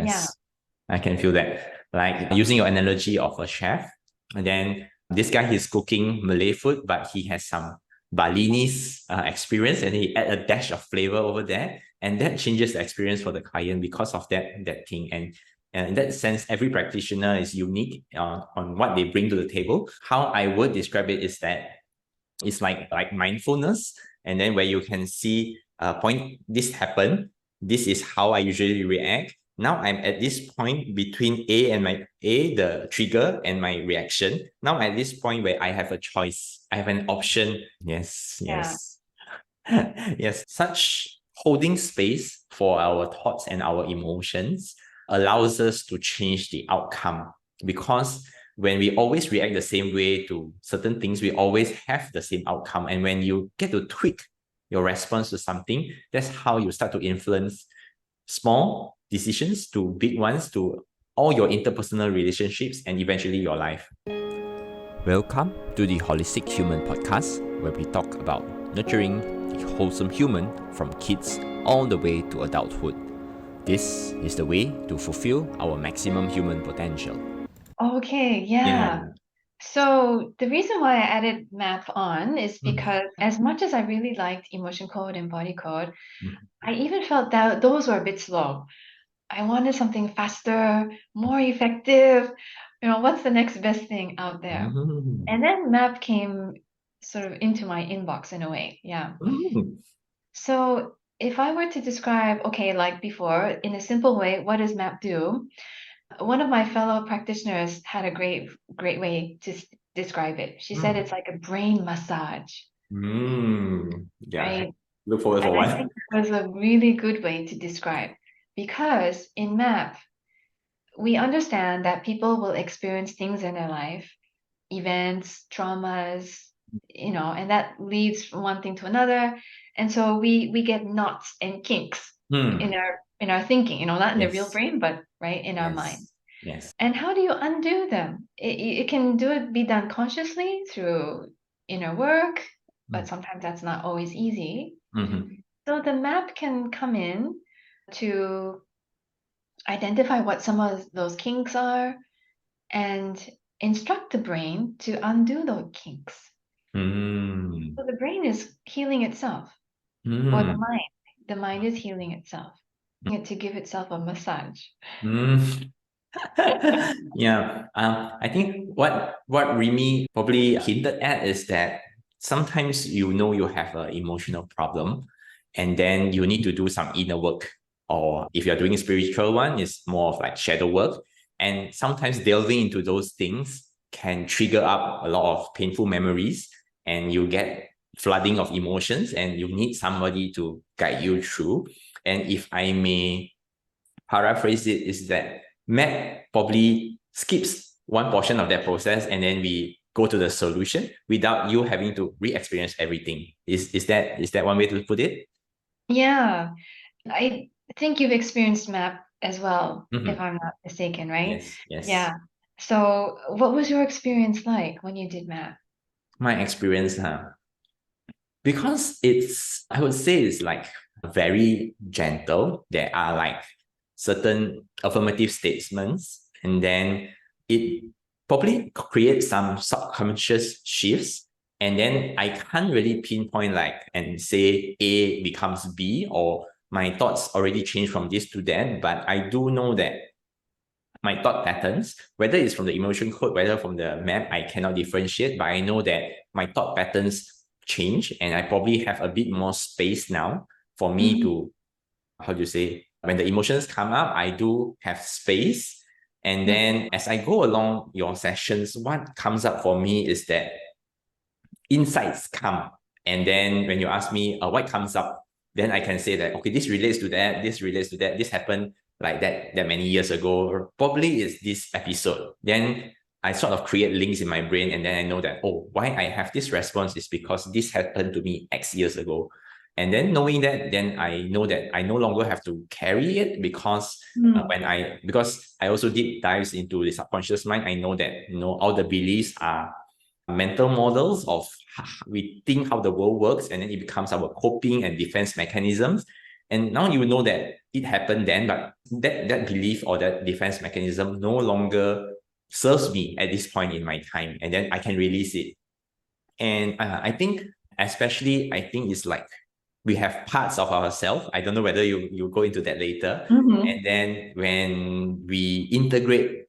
Yeah. I can feel that. Like using your analogy of a chef, and then this guy, he's cooking Malay food, but he has some Balinese experience, and he add a dash of flavor over there, and that changes the experience for the client because of that thing. And in that sense, every practitioner is unique on what they bring to the table. How I would describe it is that it's like mindfulness, and then where you can see point this happened, this is how I usually react. Now I'm at this point between the trigger, and my reaction. Now at this point where I have a choice, I have an option. Yes. Yes, such holding space for our thoughts and our emotions allows us to change the outcome, because when we always react the same way to certain things, we always have the same outcome. And when you get to tweak your response to something, that's how you start to influence small decisions to big ones, to all your interpersonal relationships, and eventually your life. Welcome to the Holistic Human Podcast, where we talk about nurturing the wholesome human from kids all the way to adulthood. This is the way to fulfill our maximum human potential. Okay, yeah. So the reason why I added map on is because as much as I really liked emotion code and body code, I even felt that those were a bit slow. I wanted something faster, more effective. What's the next best thing out there? And then map came sort of into my inbox in a way. Yeah. So if I were to describe, okay, like before, in a simple way, what does map do? One of my fellow practitioners had a great way to describe it. She said it's like a brain massage, Yeah. right? Look forward for And one. I think it was a really good way to describe, because in MAP, we understand that people will experience things in their life, events, traumas, and that leads from one thing to another. And so we get knots and kinks in our thinking, not in the real brain, but right in our mind. Yes. And how do you undo them? It can be done consciously through inner work, but sometimes that's not always easy. So the map can come in to identify what some of those kinks are and instruct the brain to undo those kinks. So the brain is healing itself, or the mind is healing itself, to give itself a massage. Yeah. I think what Rimi probably hinted at is that sometimes you have an emotional problem, and then you need to do some inner work. Or if you're doing a spiritual one, it's more of like shadow work. And sometimes delving into those things can trigger up a lot of painful memories, and you get flooding of emotions, and you need somebody to guide you through. And if I may paraphrase it, is that Matt probably skips one portion of that process, and then we go to the solution without you having to re-experience everything. Is that one way to put it? Yeah, I think you've experienced MAP as well, if I'm not mistaken, right? Yes. Yeah. So what was your experience like when you did MAP? My experience, because I would say it's like very gentle. There are like certain affirmative statements, and then it probably creates some subconscious shifts. And then I can't really pinpoint and say A becomes B, or my thoughts already change from this to that. But I do know that my thought patterns, whether it's from the emotion code, whether from the map, I cannot differentiate, but I know that my thought patterns change, and I probably have a bit more space now for me to, how do you say, when the emotions come up, I do have space. And then as I go along your sessions, what comes up for me is that insights come. And then when you ask me what comes up, then I can say that, okay, this relates to that, this happened like that many years ago, or probably it's this episode. Then I sort of create links in my brain, and then I know that, oh, why I have this response is because this happened to me X years ago. And then knowing that, then I know that I no longer have to carry it, because because I also deep dives into the subconscious mind, I know that all the beliefs are mental models of we think how the world works, and then it becomes our coping and defense mechanisms. And now you know that it happened then, but that belief or that defense mechanism no longer serves me at this point in my time, and then I can release it. And I think, especially, I think it's like we have parts of ourselves. I don't know whether you go into that later. And then when we integrate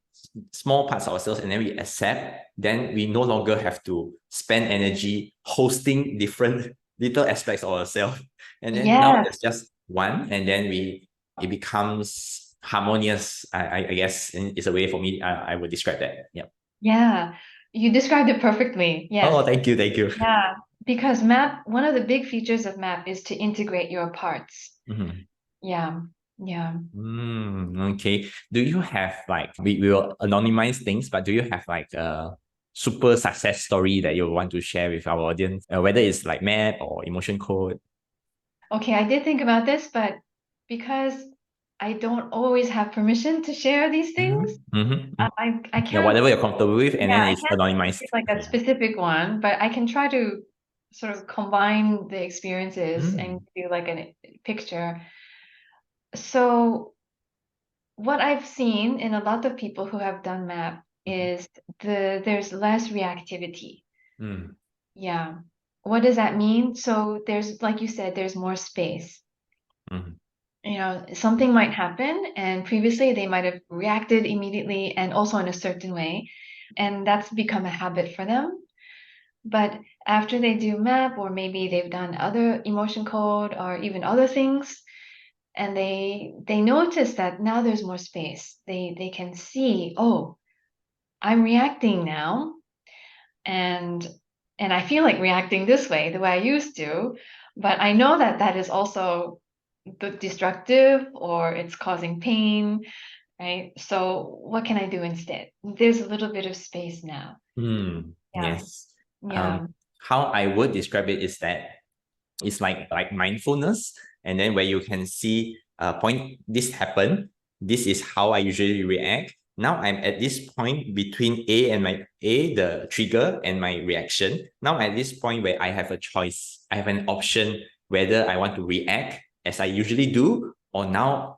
small parts of ourselves and then we accept, then we no longer have to spend energy hosting different little aspects of ourselves. And then now Yes. it's just one, and then it becomes harmonious. I guess it's a way for me. I would describe that. Yeah. Yeah. You described it perfectly. Yes. Oh, thank you, thank you. Yeah. Because map, one of the big features of map is to integrate your parts. Yeah. Yeah. Okay. Do you have like, we will anonymize things, but do you have like a super success story that you want to share with our audience, whether it's like map or emotion code? Okay, I did think about this, but because I don't always have permission to share these things, I Yeah, can't, whatever you're comfortable with, and yeah, then I it's can't anonymized. give like a Yeah. specific one, but I can try to sort of combine the experiences and do like a picture. So what I've seen in a lot of people who have done MAP is there's less reactivity. Yeah. What does that mean? So there's, like you said, there's more space. You know, something might happen, and previously they might have reacted immediately and also in a certain way, and that's become a habit for them. But after they do MAP, or maybe they've done other emotion code or even other things, and they notice that now there's more space. They can see, oh, I'm reacting now, and I feel like reacting this way, the way I used to, but I know that that is also destructive or it's causing pain, right? So what can I do instead? There's a little bit of space now. Yeah. Yes. Yeah. How I would describe it is that it's like mindfulness, and then where you can see point, this happened, this is how I usually react. Now I'm at this point between the trigger, and my reaction. Now at this point where I have a choice, I have an option whether I want to react as I usually do, or now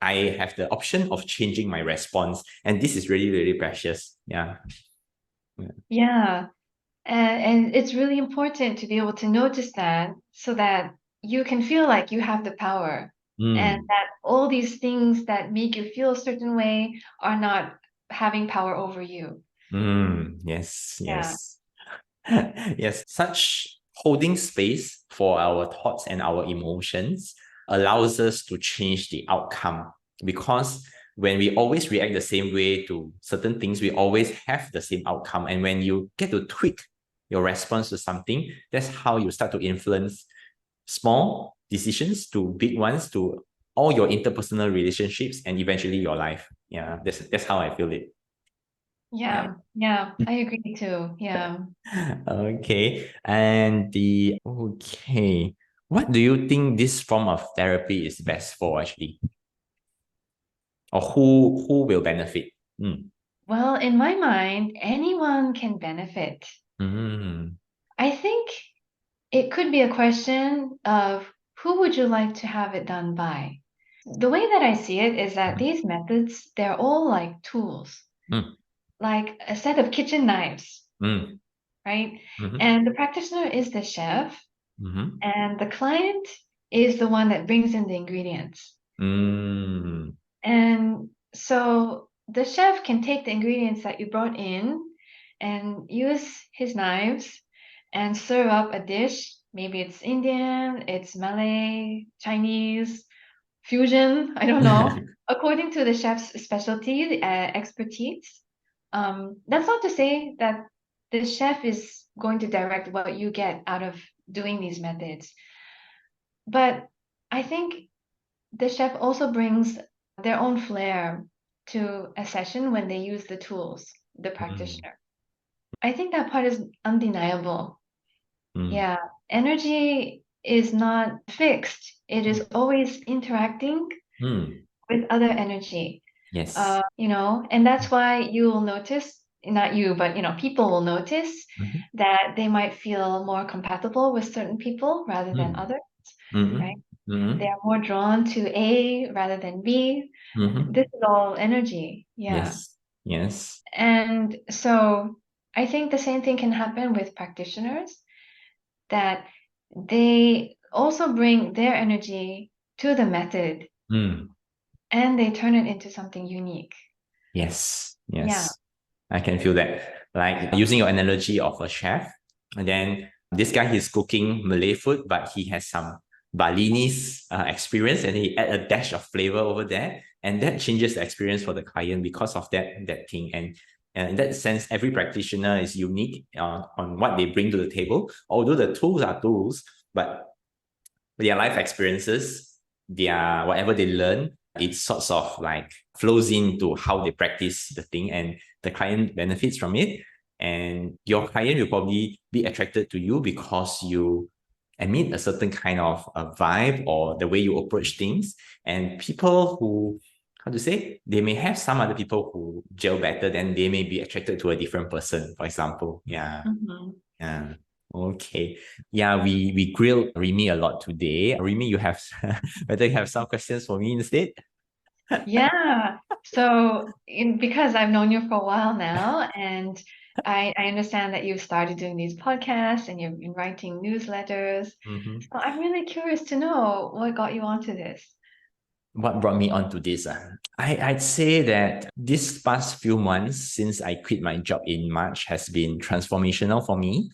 I have the option of changing my response. And this is really, really precious. Yeah. Yeah. And it's really important to be able to notice that so that you can feel like you have the power and that all these things that make you feel a certain way are not having power over you. Yes, Yeah. yes. Yes, such holding space for our thoughts and our emotions allows us to change the outcome, because when we always react the same way to certain things, we always have the same outcome. And when you get to tweak your response to something, that's how you start to influence small decisions to big ones, to all your interpersonal relationships, and eventually your life. Yeah, that's how I feel it. Yeah. Yeah. I agree too. Yeah. Okay. Okay. What do you think this form of therapy is best for, actually? Or who will benefit? Well, in my mind, anyone can benefit. I think it could be a question of who would you like to have it done by? The way that I see it is that these methods, they're all like tools, like a set of kitchen knives, right? And the practitioner is the chef, and the client is the one that brings in the ingredients. And so the chef can take the ingredients that you brought in and use his knives and serve up a dish. Maybe it's Indian, it's Malay, Chinese, fusion, I don't know, according to the chef's specialty, expertise. That's not to say that the chef is going to direct what you get out of doing these methods. But I think the chef also brings their own flair to a session when they use the tools, the practitioner. I think that part is undeniable. Yeah, energy is not fixed. It is always interacting with other energy. Yes. You know, and that's why you will notice, not you, but you know, people will notice that they might feel more compatible with certain people rather than others, right? Mm-hmm. They are more drawn to A rather than B. Mm-hmm. This is all energy. Yeah. Yes. Yes. And so I think the same thing can happen with practitioners, that they also bring their energy to the method Mm. and they turn it into something unique. Yes. Yeah. Yes. I can feel that. Like using your analogy of a chef, and then this guy he's cooking Malay food, but he has some Balinese experience, and he add a dash of flavor over there, and that changes the experience for the client because of that thing. And in that sense, every practitioner is unique on what they bring to the table. Although the tools are tools, but their life experiences, their whatever they learn, it sorts of like flows into how they practice the thing, and the client benefits from it. And your client will probably be attracted to you because you emit a certain kind of a vibe or the way you approach things. And people who, how to say, they may have some other people who gel better, then they may be attracted to a different person, for example. Yeah. Mhm. Yeah. Okay. Yeah, we grilled Rimi a lot today. Rimi, you have whether you have some questions for me instead? Yeah. So because I've known you for a while now, and I understand that you've started doing these podcasts and you've been writing newsletters. Mhm. So I'm really curious to know what got you onto this. What brought me onto this? I'd say that this past few months since I quit my job in March has been transformational for me.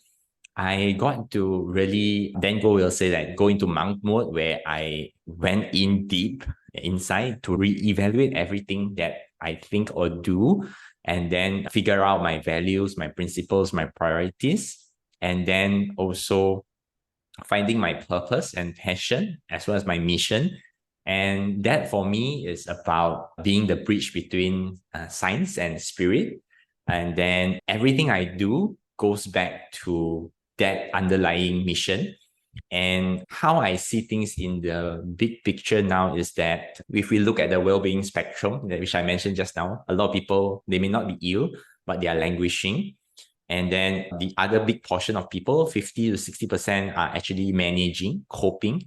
I got to really, Dan Koe will say that, go into monk mode where I went in deep inside to reevaluate everything that I think or do, and then figure out my values, my principles, my priorities, and then also finding my purpose and passion as well as my mission. And that for me is about being the bridge between science and spirit. And then everything I do goes back to that underlying mission. And how I see things in the big picture now is that if we look at the well-being spectrum, which I mentioned just now, a lot of people, they may not be ill, but they are languishing. And then the other big portion of people, 50 to 60%, are actually managing, coping,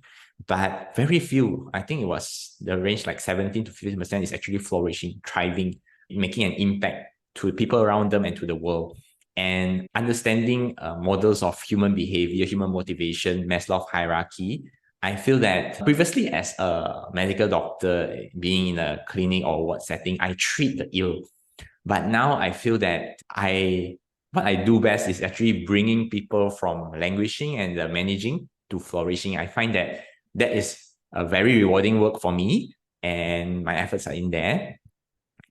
but very few, I think it was the range like 17 to 50% is actually flourishing, thriving, making an impact to people around them and to the world. And understanding models of human behavior, human motivation, Maslow's hierarchy, I feel that previously as a medical doctor, being in a clinic or what setting, I treat the ill. But now I feel that what I do best is actually bringing people from languishing and managing to flourishing. I find that that is a very rewarding work for me, and my efforts are in there.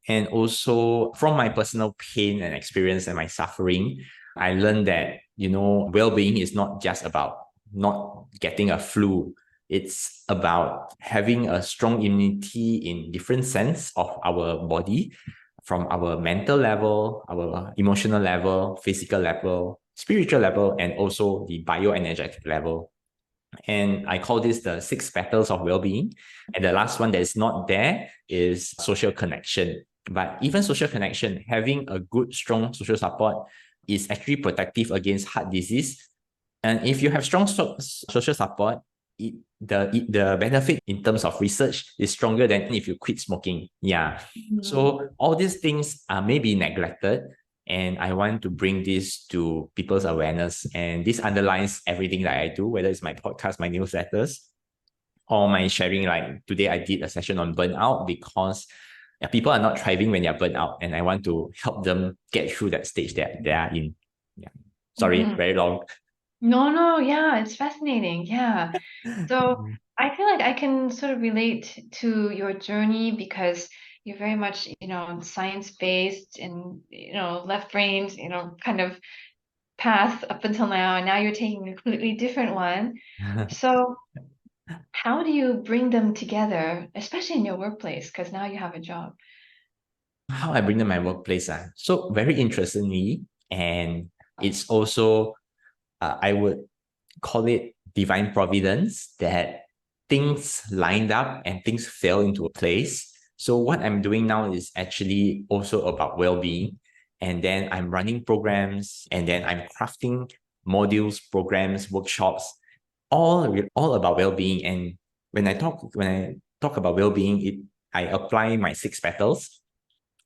And also from my personal pain and experience and my suffering, I learned that, well-being is not just about not getting a flu. It's about having a strong immunity in different sense of our body, from our mental level, our emotional level, physical level, spiritual level, and also the bioenergetic level. And I call this the six petals of well-being. And the last one that is not there is social connection. But even social connection, having a good, strong social support is actually protective against heart disease. And if you have strong social support, the benefit in terms of research is stronger than if you quit smoking. Yeah. Mhm. So all these things are maybe neglected, and I want to bring this to people's awareness. And this underlines everything that I do, whether it's my podcast, my newsletters, or my sharing. Like today, I did a session on burnout because people are not thriving when they're burnt out, and I want to help them get through that stage that they are in. Yeah. Sorry, Mhm. very long. No, no, yeah, it's fascinating. Yeah. So I feel like I can sort of relate to your journey because you're very much, science-based and, left brained, kind of path up until now, and now you're taking a completely different one. So how do you bring them together, especially in your workplace? Because now you have a job. How I bring them in my workplace. So very interestingly, and it's also, I would call it divine providence, that things lined up and things fell into a place. So what I'm doing now is actually also about well-being. And then I'm running programs, and then I'm crafting modules, programs, workshops, all about well-being. And when I talk about well-being, I apply my 6 petals,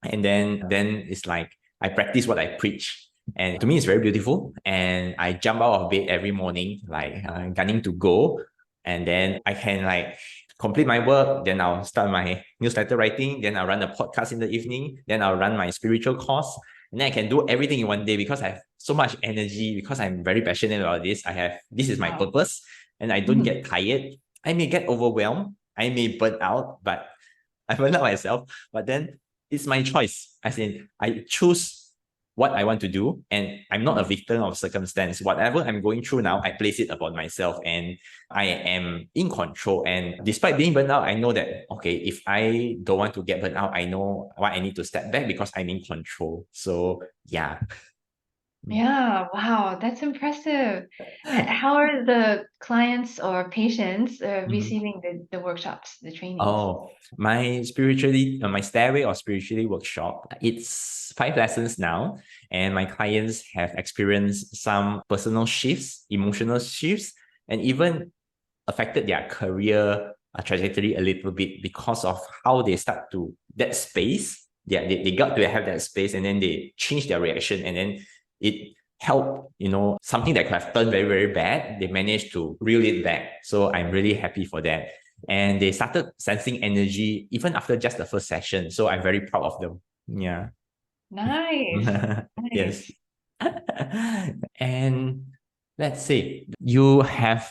and then it's like I practice what I preach. And to me, it's very beautiful. And I jump out of bed every morning, like gunning to go. And then I can like complete my work. Then I'll start my newsletter writing. Then I'll run a podcast in the evening. Then I'll run my spiritual course. And then I can do everything in one day because I have so much energy, because I'm very passionate about this. This is my Wow. purpose, and I don't get tired. I may get overwhelmed. I may burn out, but I burn out myself. But then it's my choice. As in, I choose what I want to do, and I'm not a victim of circumstance. Whatever I'm going through now, I place it upon myself, and I am in control. And despite being burnt out, I know that, okay, if I don't want to get burnt out, I know why I need to step back because I'm in control. So yeah. Yeah, wow, that's impressive. How are the clients or patients receiving the workshops, the trainings? Oh, my stairway or spiritually workshop, it's 5 lessons now, and my clients have experienced some personal shifts, emotional shifts, and even affected their career trajectory a little bit because of how they start to that space. Yeah, they got to have that space, and then they change their reaction, and then it helped, something that could have turned very, very bad. They managed to reel it back. So I'm really happy for that. And they started sensing energy even after just the first session. So I'm very proud of them. Yeah. Nice. Yes. Nice. And let's say you have,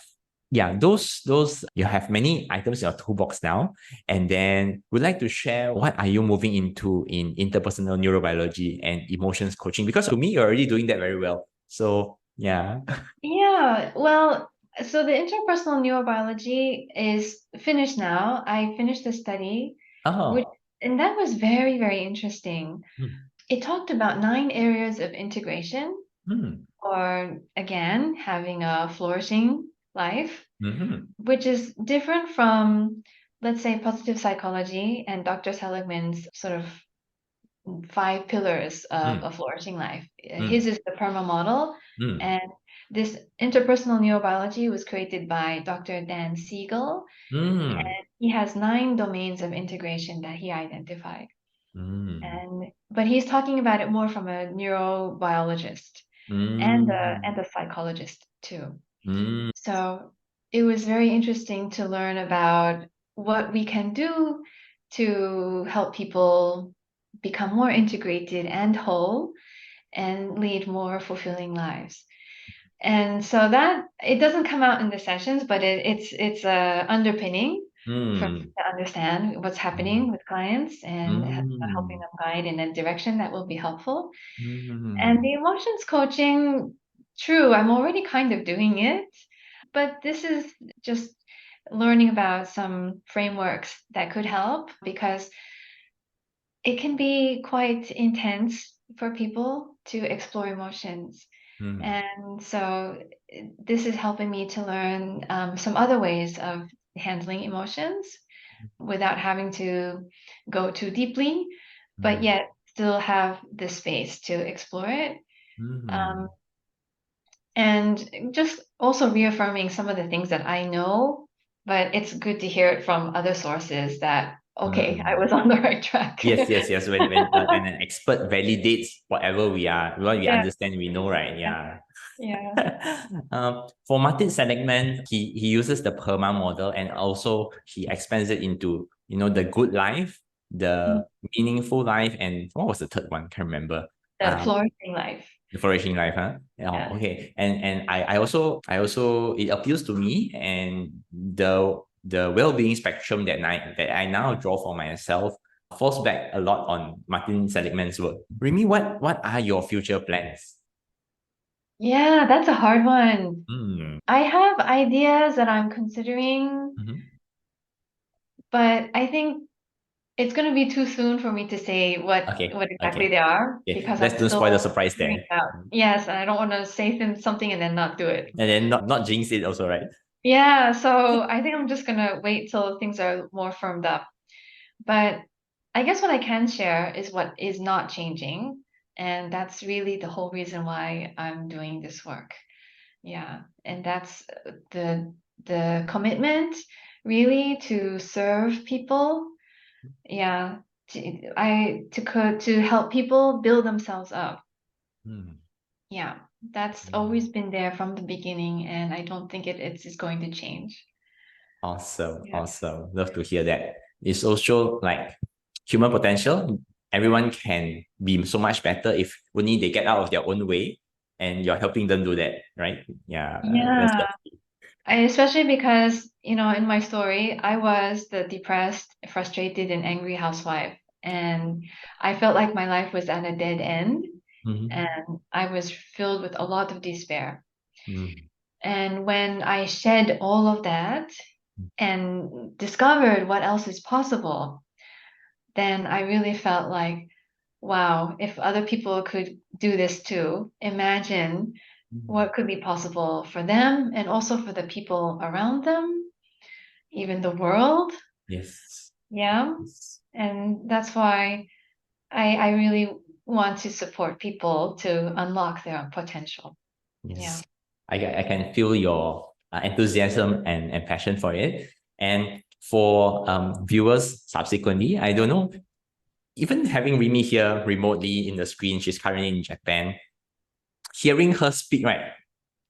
yeah, those you have many items in your toolbox now, and then would like to share what are you moving into in interpersonal neurobiology and emotions coaching, because to me you're already doing that very well. So yeah. Yeah, well, so the interpersonal neurobiology is finished now. I finished the study, which Oh. and that was very, very interesting. Hmm. It talked about 9 areas of integration, Hmm. or again, having a flourishing life, Hmm. which is different from, let's say, positive psychology and Dr. Seligman's sort of 5 pillars of Hmm. a flourishing life. His Hmm. is the PERMA model, Hmm. and this interpersonal neurobiology was created by Dr. Dan Siegel, Hmm. and he has 9 domains of integration that he identified. Hmm. But he's talking about it more from a neurobiologist and a psychologist too. Hmm. So it was very interesting to learn about what we can do to help people become more integrated and whole and lead more fulfilling lives. And so that it doesn't come out in the sessions, but it's a underpinning for me Hmm. to understand what's Hmm. happening with clients and helping Hmm. them guide in a direction that will be helpful. And Hmm. the emotions coaching, true, I'm already kind of doing it, but this is just learning about some frameworks that could help because it can be quite intense for people to explore emotions. Hmm. And so this is helping me to learn some other ways of handling emotions without having to go too deeply, but Hmm. yet still have the space to explore it. Um, Hmm. and just also reaffirming some of the things that I know, but it's good to hear it from other sources that, okay, I Hmm. was on the right track. Yes, yes, yes. When and an expert validates whatever what we Yeah, understand, we know, right? Yeah. yeah. For Martin Seligman, he uses the PERMA model, and also he expands it into, the good life, Mm. the meaningful life, and what was the third one? Can't remember. The flourishing life. The flourishing life, huh? Yeah. Oh, okay. And I also it appeals to me, and the well-being spectrum that I now draw for myself falls back a lot on Martin Seligman's work. Rimi, what are your future plans? Yeah, that's a hard one. Hmm. I have ideas that I'm considering, Mhm. but I think it's going to be too soon for me to say Okay. what exactly Okay. they are Okay. because Let's I'm don't spoil the still surprise figuring there. it out. Yes, and I don't want to say something and then not do it. And then not jinx it also, right? Yeah, so I think I'm just gonna wait till things are more firmed up. But I guess what I can share is what is not changing, and that's really the whole reason why I'm doing this work. Yeah, and that's the commitment really to serve people. Yeah, to help people build themselves up. Mm. Yeah, that's Mm. always been there from the beginning, and I don't think it's going to change. Awesome, Yeah. awesome. Love to hear that. It's also like human potential. Everyone can be so much better if only they get out of their own way and you're helping them do that, right? Yeah, that's Yeah. the Especially because, in my story, I was the depressed, frustrated, and angry housewife. And I felt like my life was at a dead end, Mhm. and I was filled with a lot of despair. Mm. And when I shed all of that and discovered what else is possible, then I really felt like, wow, if other people could do this too, imagine Mm. what could be possible for them and also for the people around them, even the world. Yes. Yeah. Yes. And that's why I really want to support people to unlock their potential. Yeah. Yes. I can feel your enthusiasm and passion for it. And for viewers subsequently, I don't know, even having Rimi here remotely in the screen, she's currently in Japan, hearing her speak, right?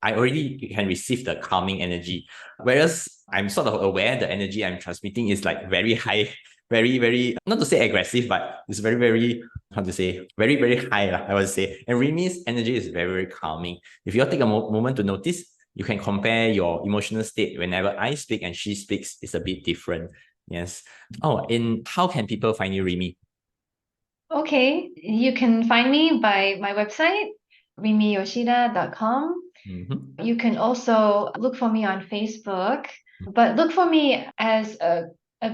I already can receive the calming energy. Whereas I'm sort of aware the energy I'm transmitting is like very high, very, very, not to say aggressive, but it's very, very, how to say, very, very high, I would say. And Rimi's energy is very, very calming. If you take a moment to notice, you can compare your emotional state whenever I speak and she speaks, it's a bit different. Yes. Oh, and how can people find you, Rimi? Okay. You can find me by my website, rimiyoshida.com. Mm-hmm. You can also look for me on Facebook, but look for me as a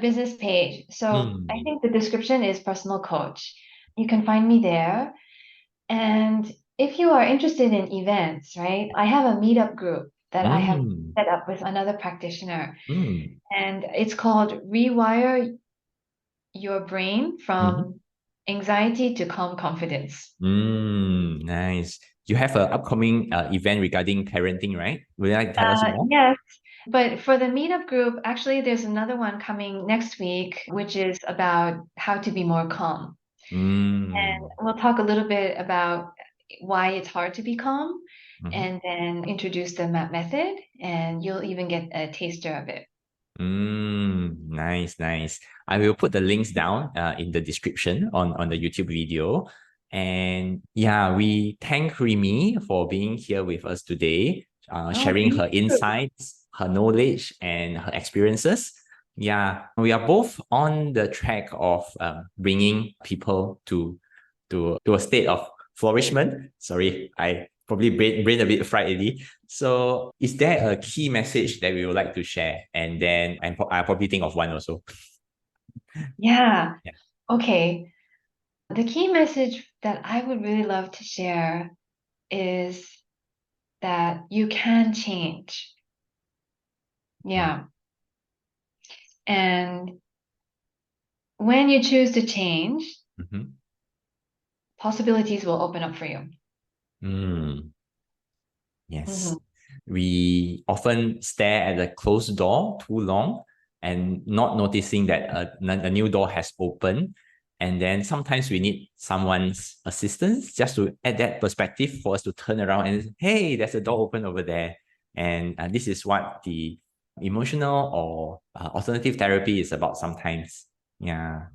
business page. So I Mm. think the description is personal coach. You can find me there. And if you are interested in events, right, I have a meetup group that I have Mm. set up with another practitioner. Mm. And it's called Rewire Your Brain Mm-hmm. from Anxiety to Calm Confidence. Nice. You have an upcoming event regarding parenting, right? Would you like to tell us more? Yes, but for the meetup group, actually, there's another one coming next week, which is about how to be more calm. And Mm. we'll talk a little bit about why it's hard to be calm Mm-hmm. and then introduce the MAP method, and you'll even get a taster of it. Nice, nice. I will put the links down in the description on the YouTube video. And yeah, we thank Rimi for being here with us today, Oh, sharing thank her you. insights, her knowledge, and her experiences. Yeah, we are both on the track of bringing people to a state of flourishment. Sorry, I probably brain a bit fried already. So, is there a key message that we would like to share? And then I'll probably think of one also. Yeah. Yeah. Okay. The key message that I would really love to share is that you can change. Yeah. And when you choose to change, Mm-hmm. possibilities will open up for you. Mm, yes. Mhm. We often stare at the closed door too long and not noticing that a new door has opened. And then sometimes we need someone's assistance just to add that perspective for us to turn around and, hey, there's a door open over there. And this is what the emotional or alternative therapy is about sometimes. Yeah.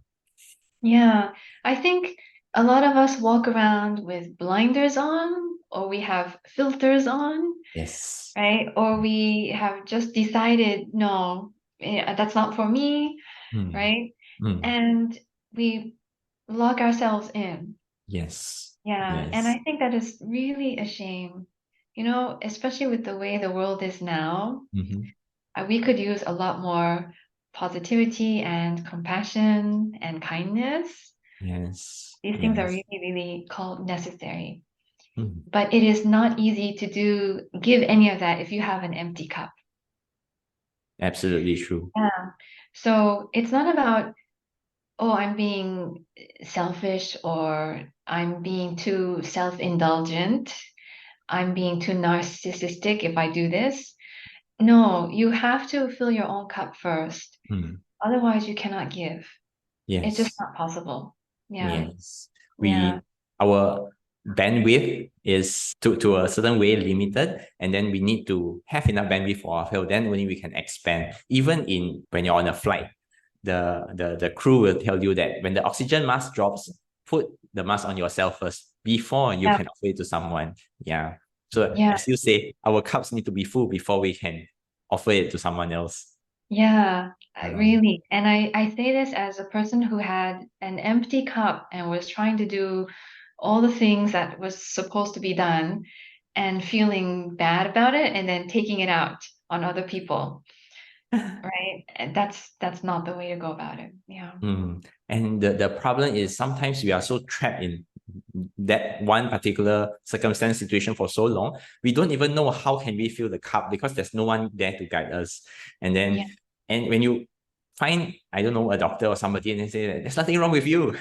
Yeah, I think a lot of us walk around with blinders on, or we have filters on, Yes. right? Or we have just decided, no, that's not for me, Mm. right? Mm. And we lock ourselves in. Yes. Yeah, and Yes. I think that is really a shame, especially with the way the world is now. Mm-hmm. We could use a lot more positivity and compassion and kindness. Yes. These things are Yes. really, really called necessary. Mm. But it is not easy to give any of that if you have an empty cup. Absolutely true. Yeah. So it's not about, oh, I'm being selfish or I'm being too self-indulgent. I'm being too narcissistic if I do this. No, you have to fill your own cup first. Mm. Otherwise, you cannot give. It's just Yes. not possible. Yeah. Yes. Yeah. Our bandwidth is to a certain way limited, and then we need to have enough bandwidth for our health. Then only we can expand. Even when you're on a flight, the crew will tell you that when the oxygen mask drops, put the mask on yourself first before you Yeah. can offer it to someone. Yeah. So Yeah. as you say, our cups need to be full before we can offer it to someone else. Yeah. Um, Really. And I say this as a person who had an empty cup and was trying to do all the things that was supposed to be done and feeling bad about it and then taking it out on other people, right? And that's not the way to go about it. Yeah. And the problem is sometimes we are so trapped in that one particular circumstance situation for so long, we don't even know how can we fill the cup because there's no one there to guide us. And then, Yeah. and when you find, I don't know, a doctor or somebody and they say that there's nothing wrong with you.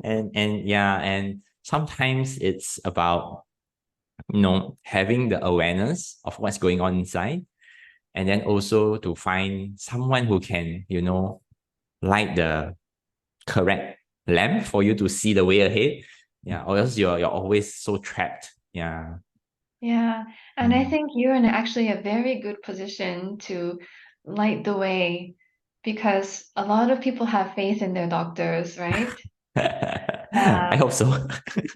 And yeah, and sometimes it's about, having the awareness of what's going on inside. And then also to find someone who can, light the correct lamp for you to see the way ahead. Yeah, or else you're always so trapped. Yeah. Yeah. And I Mm. think you're in actually a very good position to light the way because a lot of people have faith in their doctors, right? I hope so.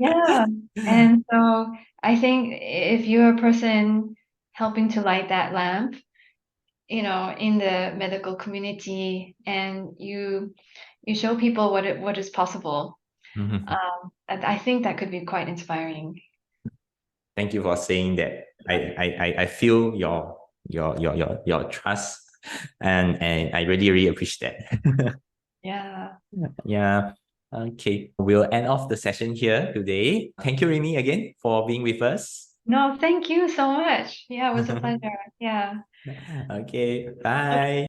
Yeah. And so I think if you're a person helping to light that lamp, in the medical community and you show people what is possible, I think that could be quite inspiring. Thank you for saying that. I feel your trust, and I really really appreciate that. Yeah. Yeah. Okay. We'll end off the session here today. Thank you, Rimi, again for being with us. No, thank you so much. Yeah, it was a pleasure. Yeah. Okay. Okay. Bye.